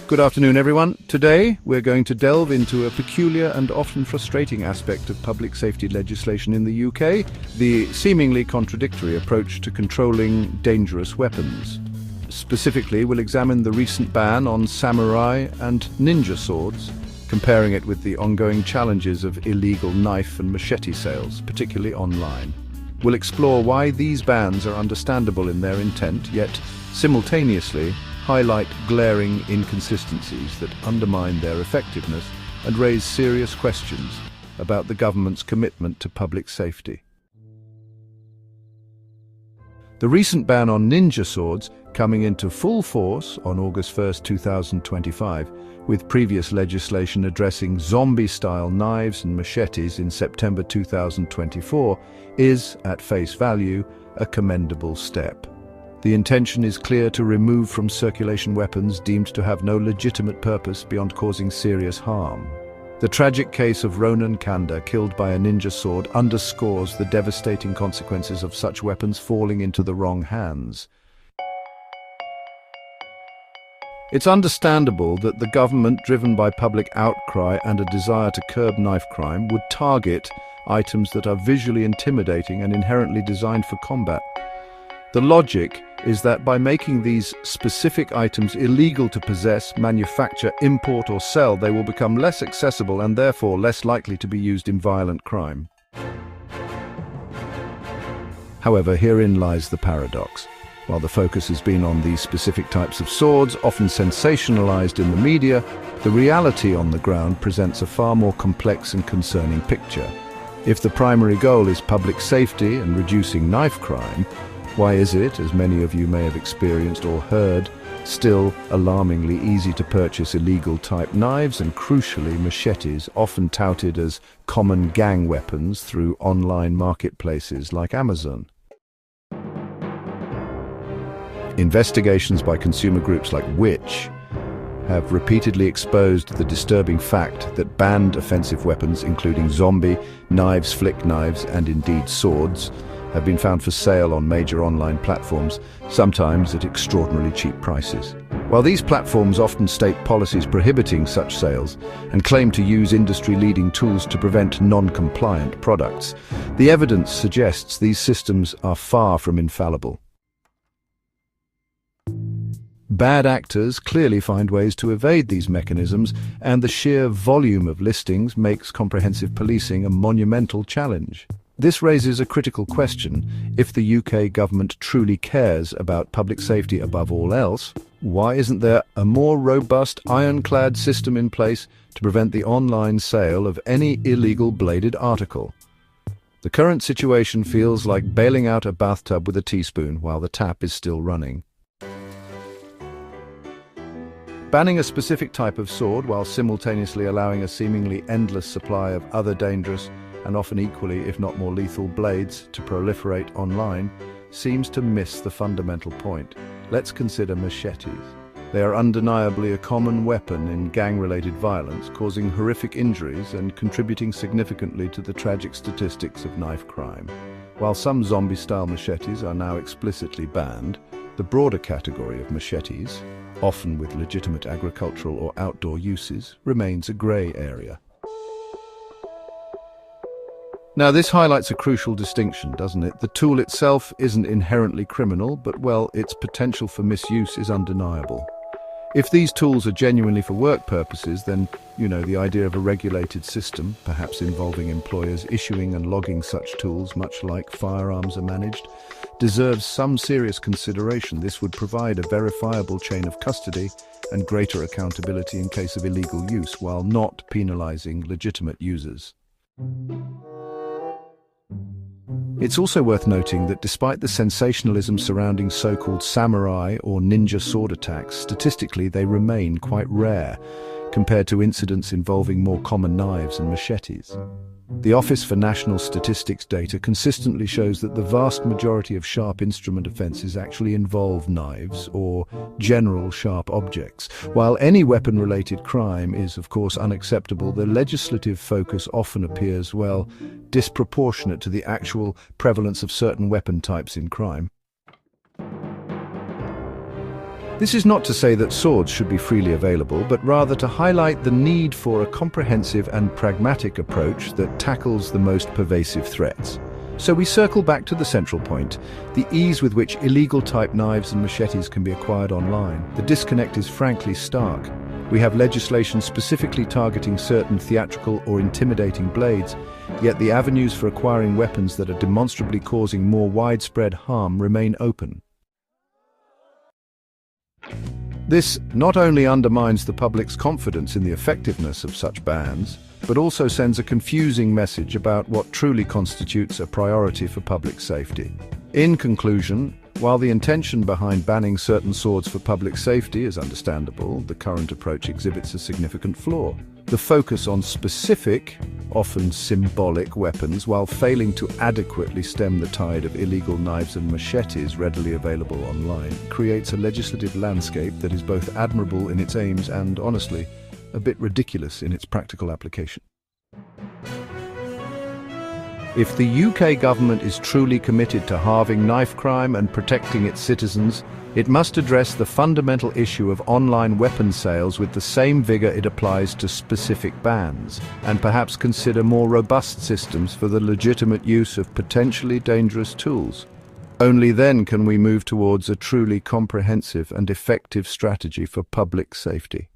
Good afternoon, everyone. Today, we're going to delve into a peculiar and often frustrating aspect of public safety legislation in the UK, the seemingly contradictory approach to controlling dangerous weapons. Specifically, we'll examine the recent ban on samurai and ninja swords, comparing it with the ongoing challenges of illegal knife and machete sales, particularly online. We'll explore why these bans are understandable in their intent, yet simultaneously highlight glaring inconsistencies that undermine their effectiveness and raise serious questions about the government's commitment to public safety. The recent ban on ninja swords coming into full force on August 1, 2025, with previous legislation addressing zombie-style knives and machetes in September 2024, is, at face value, a commendable step. The intention is clear: to remove from circulation weapons deemed to have no legitimate purpose beyond causing serious harm. The tragic case of Ronan Kanda, killed by a ninja sword, underscores the devastating consequences of such weapons falling into the wrong hands. It's understandable that the government, driven by public outcry and a desire to curb knife crime, would target items that are visually intimidating and inherently designed for combat. The logic is that by making these specific items illegal to possess, manufacture, import or sell, they will become less accessible and therefore less likely to be used in violent crime. However, herein lies the paradox. While the focus has been on these specific types of swords, often sensationalized in the media, the reality on the ground presents a far more complex and concerning picture. If the primary goal is public safety and reducing knife crime, why is it, as many of you may have experienced or heard, still alarmingly easy to purchase illegal type knives and, crucially, machetes, often touted as common gang weapons through online marketplaces like Amazon? Investigations by consumer groups like Which have repeatedly exposed the disturbing fact that banned offensive weapons, including zombie, knives, flick knives, and indeed swords, have been found for sale on major online platforms, sometimes at extraordinarily cheap prices. While these platforms often state policies prohibiting such sales and claim to use industry-leading tools to prevent non-compliant products, the evidence suggests these systems are far from infallible. Bad actors clearly find ways to evade these mechanisms, and the sheer volume of listings makes comprehensive policing a monumental challenge. This raises a critical question. If the UK government truly cares about public safety above all else, why isn't there a more robust, ironclad system in place to prevent the online sale of any illegal bladed article? The current situation feels like bailing out a bathtub with a teaspoon while the tap is still running. Banning a specific type of sword while simultaneously allowing a seemingly endless supply of other dangerous and often equally, if not more lethal, blades to proliferate online seems to miss the fundamental point. Let's consider machetes. They are undeniably a common weapon in gang-related violence, causing horrific injuries and contributing significantly to the tragic statistics of knife crime. While some zombie-style machetes are now explicitly banned, the broader category of machetes, often with legitimate agricultural or outdoor uses, remains a grey area. Now, this highlights a crucial distinction, doesn't it? The tool itself isn't inherently criminal, but, well, its potential for misuse is undeniable. If these tools are genuinely for work purposes, then, the idea of a regulated system, perhaps involving employers issuing and logging such tools, much like firearms are managed, deserves some serious consideration. This would provide a verifiable chain of custody and greater accountability in case of illegal use, while not penalizing legitimate users. It's also worth noting that despite the sensationalism surrounding so-called samurai or ninja sword attacks, statistically they remain quite rare compared to incidents involving more common knives and machetes. The Office for National Statistics data consistently shows that the vast majority of sharp instrument offences actually involve knives or general sharp objects. While any weapon-related crime is, of course, unacceptable, the legislative focus often appears, disproportionate to the actual prevalence of certain weapon types in crime. This is not to say that swords should be freely available, but rather to highlight the need for a comprehensive and pragmatic approach that tackles the most pervasive threats. So we circle back to the central point, the ease with which illegal-type knives and machetes can be acquired online. The disconnect is frankly stark. We have legislation specifically targeting certain theatrical or intimidating blades, yet the avenues for acquiring weapons that are demonstrably causing more widespread harm remain open. This not only undermines the public's confidence in the effectiveness of such bans, but also sends a confusing message about what truly constitutes a priority for public safety. In conclusion, while the intention behind banning certain swords for public safety is understandable, the current approach exhibits a significant flaw. The focus on specific, often symbolic weapons, while failing to adequately stem the tide of illegal knives and machetes readily available online, creates a legislative landscape that is both admirable in its aims and, honestly, a bit ridiculous in its practical application. If the UK government is truly committed to halving knife crime and protecting its citizens, it must address the fundamental issue of online weapon sales with the same vigour it applies to specific bans, and perhaps consider more robust systems for the legitimate use of potentially dangerous tools. Only then can we move towards a truly comprehensive and effective strategy for public safety.